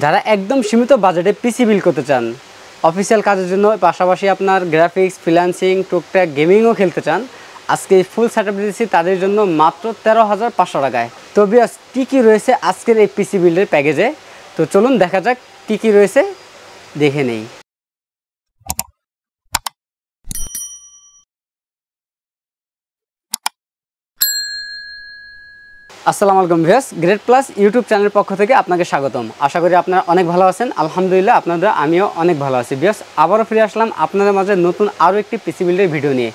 যারা একদম সীমিত বাজেটে পিসি বিল্ড করতে চান, অফিসিয়াল কাজের জন্য পাশাপাশি আপনার গ্রাফিক্স, ফ্রিল্যান্সিং, টুকটাক গেমিংও খেলতে চান, আজকে এই ফুল সেটআপ দিয়েছি তাদের জন্য মাত্র 13,500 টাকায়। তো বিয়াস কী কী রয়েছে আজকের এই পিসি বিল্ডের প্যাকেজে, তো চলুন দেখা যাক কী কী রয়েছে, দেখে নেই। আসসালামু আলাইকুম ভিউয়ার্স, গ্রেট প্লাস ইউটিউব চ্যানেলের পক্ষ থেকে আপনাকে স্বাগতম। আশা করি আপনারা অনেক ভালো আছেন। আলহামদুলিল্লাহ আপনাদের আমিও অনেক ভালো আছি। ভিউয়ার্স আবারও ফিরে আসলাম আপনাদের মাঝে নতুন আরও একটি পিসি বিল্ডের ভিডিও নিয়ে।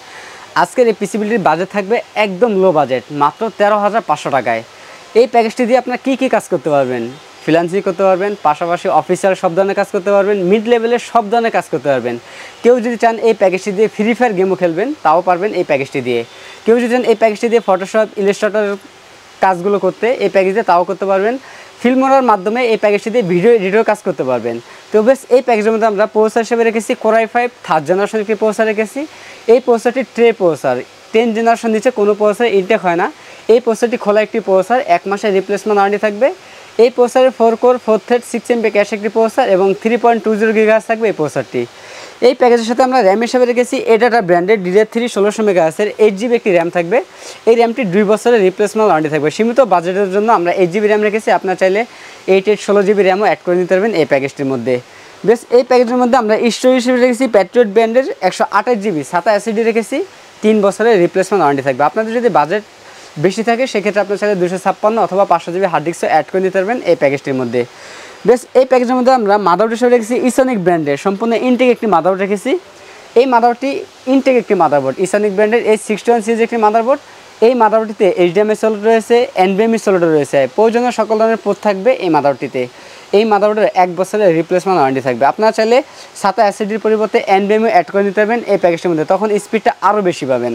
আজকের এই পিসি বিল্ডের বাজেট থাকবে একদম লো বাজেট, মাত্র 13,500 টাকায়। এই প্যাকেজটি দিয়ে আপনারা কী কী কাজ করতে পারবেন? ফ্রিল্যান্সিং করতে পারবেন, পাশাপাশি অফিসিয়াল সব ধরনের কাজ করতে পারবেন, মিড লেভেলের সব ধরনের কাজ করতে পারবেন। কেউ যদি চান এই প্যাকেজটি দিয়ে ফ্রি ফায়ার গেমও খেলবেন, তাও পারবেন এই প্যাকেজটি দিয়ে। কেউ যদি চান এই প্যাকেজটি দিয়ে ফটোশপ, ইলাস্ট্রেটর কাজগুলো করতে, এই প্যাকেজে তাও করতে পারবেন। ফিল্মোরার মাধ্যমে এই প্যাকেজটি দিয়ে ভিডিও এডিটর কাজ করতে পারবেন। তো বেশ এই প্যাকেজের মধ্যে আমরা প্রসেসর হিসেবে রেখেছি Core i5 থার্ড জেনারেশন একটি প্রসেসর রেখেছি। এই প্রসেসরটি ট্রে প্রসেসর, 10 জেনারেশন নিচে কোনো প্রসেসর ইনটেক হয় না। এই প্রসেসরটি খোলা একটি প্রসেসর, 1 মাসের রিপ্লেসমেন্ট ওয়ারেন্টি থাকবে। এই প্রসেসরের 4 কোর 4 থ্রেড 6 MB ক্যাশ একটি প্রসেসর এবং 3.20 GHz থাকবে এই প্রসেসরটি। এই প্যাকেজের সাথে আমরা র্যাম হিসেবে রেখেছি এডাটা ব্র্যান্ডের DDR3 1600 MHz 8GB একটি র্যাম থাকবে। এই র্যামটি 2 বছরের রিপ্লেসমেন্ট ওয়ারেন্টি থাকবে। সীমিত বাজেটের জন্য আমরা 8GB র্যাম রেখেছি, আপনার চাইলে 16GB র্যামও অ্যাড করে নিতে পারবেন এই প্যাকেজটির মধ্যে। বেশ এই প্যাকেজের মধ্যে আমরা স্টোরেজ হিসেবে রেখেছি প্যাট্রিয়ট ব্র্যান্ডের 128GB SATA SSD রেখেছি, 3 বছরের রিপ্লেসমেন্ট ওয়ারেন্টি থাকবে। আপনাদের যদি বাজেট বেশি থাকে সেক্ষেত্রে আপনার চাইলে 256 অথবা 500GB হার্ড ডিস্কও অ্যাড করে নিতে পারবেন এই প্যাকেজটির মধ্যে। বেশ এই প্যাকেজের মধ্যে আমরা মাদারবোর্ড হিসেবে রেখেছি ইসনিক ব্র্যান্ডের সম্পূর্ণ ইনটেক একটি মাদারবোর্ড রেখেছি। এই মাদারবোর্ডটি ইনটেক একটি মাদারবোর্ড, ইসনিক ব্র্যান্ডের H61 সিরিজের একটি মাদারবোর্ড। এই মাদারবোর্ডটিতে HDMI সলিড রয়েছে, NVMe সলিড রয়েছে, প্রয়োজনীয় সকল ধরনের পোর্ট থাকবে এই মাদারবোর্ডটিতে। এই মাদারবোর্ডের 1 বছরের রিপ্লেসমেন্ট ওয়ারেন্টি থাকবে। আপনারা চাইলে SATA SSDর পরিবর্তে NVMe অ্যাড করে নিতে পারবেন এই প্যাকেজটির মধ্যে, তখন স্পিডটা আরও বেশি পাবেন।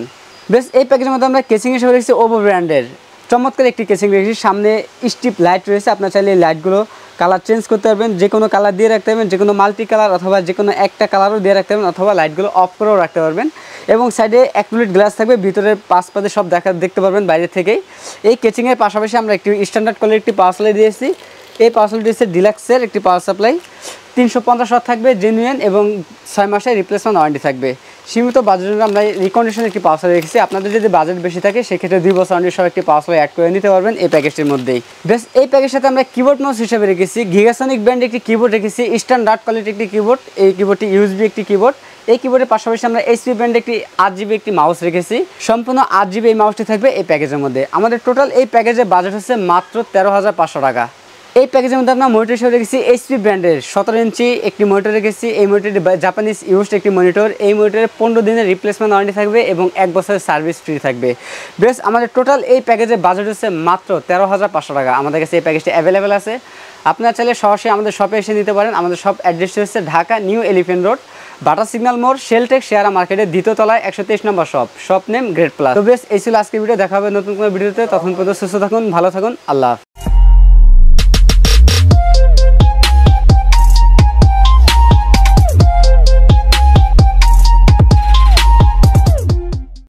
বেশ এই প্যাকেজের মধ্যে আমরা কেসিং হিসেবে রেখেছি ওপো ব্র্যান্ডের চমৎকার একটি কেসিং রেখেছি। সামনে স্ট্রিপ লাইট রয়েছে, আপনার চাইলে এই লাইটগুলো কালার চেঞ্জ করতে পারবেন, যে কোনো কালার দিয়ে রাখতে পারবেন, যে কোনো মাল্টি কালার অথবা যে কোনো একটা কালারও দিয়ে রাখতে পারবেন, অথবা লাইটগুলো অফ করেও রাখতে পারবেন। এবং সাইডে অ্যাক্রিলিক গ্লাস থাকবে, ভিতরের পাশ পাশে সব দেখতে পারবেন বাইরে থেকেই। এই কেচিংয়ের পাশাপাশি আমরা একটি স্ট্যান্ডার্ড কোয়ালিটির একটি পাওয়ার সাপ্লাই দিয়েছি। এই পাওয়ার সাপ্লাই দিয়েছে ডিলাক্সের একটি পাওয়ার সাপ্লাই, 350 ওয়াট থাকবে, জেনুইন এবং 6 মাসের রিপ্লেসমেন্ট ওয়ারেন্টি থাকবে। সীমিত বাজেটের জন্য আমরা রিকন্ডিশন একটি পাওয়ার সাপ্লাই রেখেছি। আপনাদের যদি বাজেট বেশি থাকে সেক্ষেত্রে 2 বছর ওয়ারেন্টি সহ একটি পাওয়ার সাপ্লাই অ্যাড করে নিতে পারবেন এই প্যাকেজটির মধ্যেই। বেশ এই প্যাকেজের সাথে আমরা কিবোর্ড মাউস হিসেবে রেখেছি গিগাসনিক ব্র্যান্ড একটি কিবোর্ড রেখেছি, স্ট্যান্ডার্ড কোয়ালিটি একটি কিবোর্ড। এই কিবোর্ডটি USB একটি কিবোর্ড। এই কিবোর্ডের পাশাপাশি আমরা HP ব্র্যান্ডের একটি 8GB একটি মাউস রেখেছি, সম্পূর্ণ 8GB এই মাউসটি থাকবে এই প্যাকেজের মধ্যে। আমাদের টোটাল এই প্যাকেজের বাজেট হচ্ছে মাত্র 13,500 টাকা। এই প্যাকেজের মধ্যে আমরা মনিটর হিসেবে রেখেছি HP ব্র্যান্ডের 17 ইঞ্চি একটি মনিটর রেখেছি। এই মনিটরটি জাপানিজ ইউজড একটি মনিটর। এই মনিটরের 15 দিনের রিপ্লেসমেন্ট ওয়ারেন্টি থাকবে এবং 1 বছরের সার্ভিস ফ্রি থাকবে। বেশ আমাদের টোটাল এই প্যাকেজের বাজেট হচ্ছে মাত্র 13,500 টাকা। আমাদের কাছে এই প্যাকেজটি অ্যাভেলেবেল আছে, আপনারা চাইলে সরাসরি আমাদের শপে এসে নিতে পারেন। আমাদের শপ অ্যাড্রেসটি হচ্ছে ঢাকা নিউ এলিফ্যান্ট রোড, বাটা সিগন্যাল মোড়, শেলটেক শেয়ারা মার্কেটের 2য় তলায় 123 নম্বর শপ নেম গ্রেট প্লাস। তো বেশ এই ছিল আজকের ভিডিও, দেখা হবে নতুন কোনো ভিডিওতে। তখন পর্যন্ত সুস্থ থাকুন, ভালো থাকুন, আল্লাহ হাফেজ।